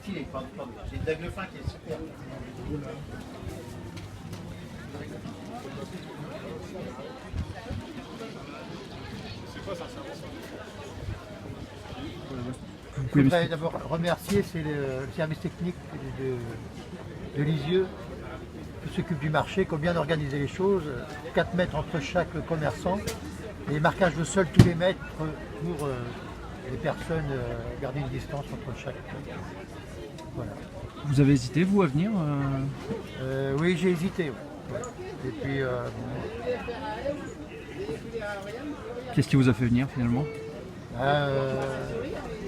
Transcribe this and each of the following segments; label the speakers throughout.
Speaker 1: stylé, pardon. C'est une dague fin qui est super.
Speaker 2: C'est quoi ça?
Speaker 1: Je voudrais d'abord remercier le service technique de Lisieux qui s'occupe du marché, qui a bien organisé les choses. 4 mètres entre chaque commerçant. Les marquages de sol tous les mètres pour les personnes garder une distance entre chaque. Voilà.
Speaker 3: Vous avez hésité, vous, à venir
Speaker 1: Oui, j'ai hésité. Ouais. Et puis,
Speaker 3: Qu'est-ce qui vous a fait venir finalement?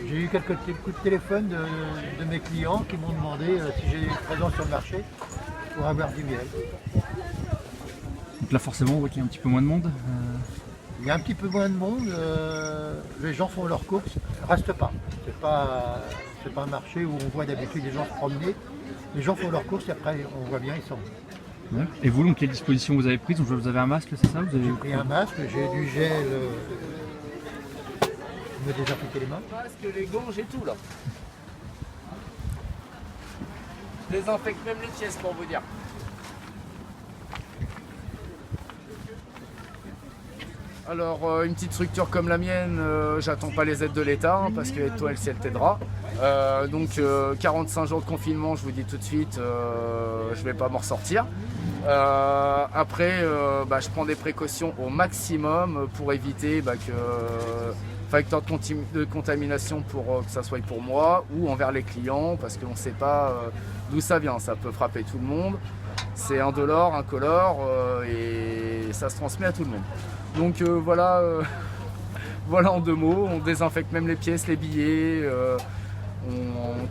Speaker 1: J'ai eu quelques coups de téléphone de mes clients qui m'ont demandé si j'ai une présence sur le marché pour avoir du miel.
Speaker 3: Donc là, forcément, on voit qu'il y a un petit peu moins de monde.
Speaker 1: Il y a un petit peu moins de monde, les gens font leurs courses, restent pas. C'est pas un marché où on voit d'habitude les gens se promener. Les gens font leurs courses et après on voit bien ils sont.
Speaker 3: Ouais. Et vous, donc, quelles dispositions vous avez prises? Donc, vous avez un masque, c'est ça?
Speaker 1: J'ai pris un masque, j'ai du gel, me désinfecter les mains.
Speaker 4: Masque, les gants, j'ai tout là. Je désinfecte même les pièces pour vous dire. Alors une petite structure comme la mienne, j'attends pas les aides de l'État hein, parce que toi elle t'aidera. Donc 45 jours de confinement, je vous dis tout de suite, je vais pas m'en ressortir. Après, je prends des précautions au maximum pour éviter que facteur de contamination pour que ça soit pour moi ou envers les clients parce qu'on ne sait pas d'où ça vient. Ça peut frapper tout le monde. C'est indolore, incolore et ça se transmet à tout le monde. Donc voilà, voilà en 2 mots, on désinfecte même les pièces, les billets,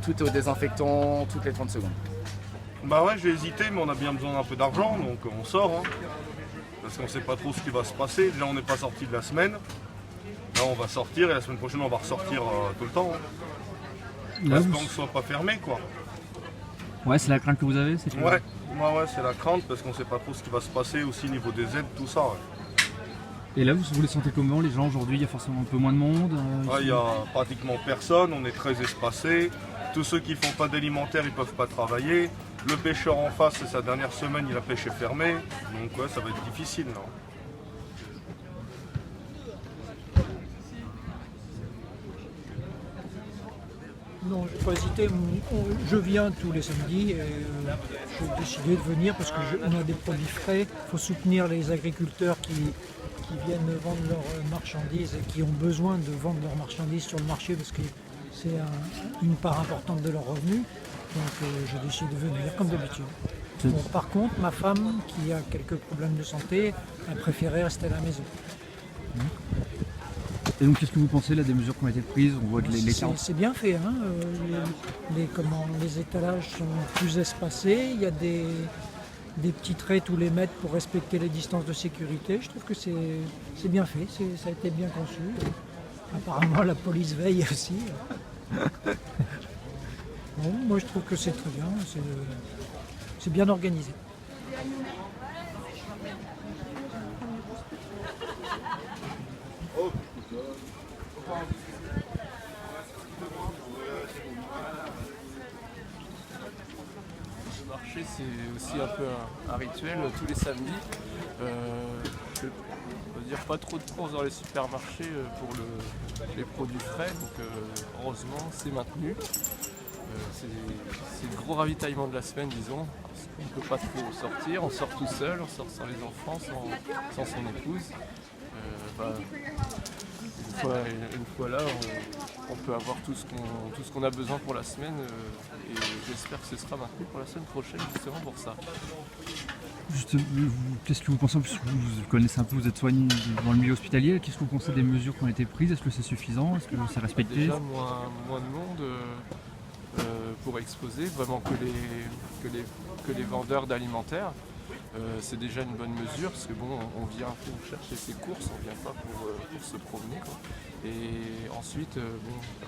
Speaker 4: tout est au désinfectant toutes les 30 secondes.
Speaker 2: Bah ouais, j'ai hésité, mais on a bien besoin d'un peu d'argent, donc on sort. Hein, parce qu'on sait pas trop ce qui va se passer. Déjà, on n'est pas sorti de la semaine. Là, on va sortir et la semaine prochaine, on va ressortir tout le temps. Hein. Espérons que ce soit pas fermé, quoi.
Speaker 3: Ouais, c'est la crainte que vous avez?
Speaker 2: Ouais, c'est la crainte parce qu'on sait pas trop ce qui va se passer aussi au niveau des aides, tout ça. Ouais.
Speaker 3: Et là, vous les sentez comment les gens aujourd'hui? Il y a forcément un peu moins de monde.
Speaker 2: Il y a pratiquement personne, on est très espacé. Tous ceux qui font pas d'alimentaire, ils peuvent pas travailler. Le pêcheur en face, c'est sa dernière semaine, il a pêché fermé. Donc ouais, ça va être difficile. Là.
Speaker 5: Non, j'ai pas hésité. Je viens tous les samedis et j'ai décidé de venir parce qu'on a des produits frais. Il faut soutenir les agriculteurs qui viennent vendre leurs marchandises et qui ont besoin de vendre leurs marchandises sur le marché parce que c'est une part importante de leurs revenus. Donc j'ai décidé de venir comme d'habitude. Bon, par contre, ma femme, qui a quelques problèmes de santé, a préféré rester à la maison.
Speaker 3: Et donc, qu'est-ce que vous pensez là des mesures qui ont été prises? On voit que
Speaker 5: c'est bien fait. Hein, les étalages sont plus espacés. Il y a des petits traits tous les mètres pour respecter les distances de sécurité. Je trouve que c'est bien fait. Ça a été bien conçu. Apparemment, la police veille aussi. Bon, moi, je trouve que c'est très bien. C'est bien organisé.
Speaker 6: Le marché, c'est aussi un peu un rituel tous les samedis. On va dire pas trop de courses dans les supermarchés pour les produits frais, donc heureusement c'est maintenu. C'est le gros ravitaillement de la semaine, disons, parce qu'on ne peut pas trop sortir, on sort tout seul, on sort sans les enfants, sans son épouse. Une fois là, on peut avoir tout ce qu'on a besoin pour la semaine et j'espère que ce sera maintenu pour la semaine prochaine, justement pour ça.
Speaker 3: Qu'est-ce que vous pensez? Vous connaissez un peu, vous êtes soigné dans le milieu hospitalier. Qu'est-ce que vous pensez des mesures qui ont été prises? Est-ce que c'est suffisant? Est-ce que c'est respecté?
Speaker 6: Déjà moins de monde pour exposer, vraiment que les vendeurs d'alimentaire. C'est déjà une bonne mesure parce que bon, on vient pour chercher ses courses, on vient pas pour se promener, quoi. Et ensuite,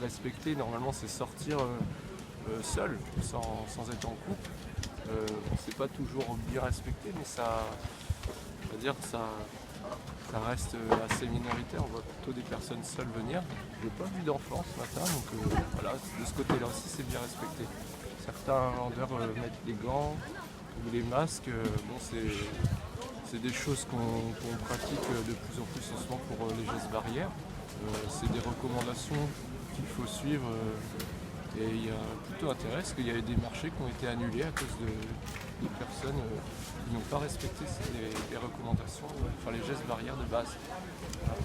Speaker 6: respecter, normalement c'est sortir seul, sans être en couple. C'est pas toujours bien respecté, mais ça, on va dire, ça ça reste assez minoritaire, on voit plutôt des personnes seules venir. Je n'ai pas vu d'enfants ce matin, donc voilà, de ce côté-là aussi c'est bien respecté. Certains vendeurs mettent des gants ou les masques, bon, c'est des choses qu'on pratique de plus en plus en ce moment pour les gestes barrières. C'est des recommandations qu'il faut suivre et il y a plutôt intérêt parce qu'il y a des marchés qui ont été annulés à cause de personnes qui n'ont pas respecté les recommandations, enfin les gestes barrières de base. Voilà.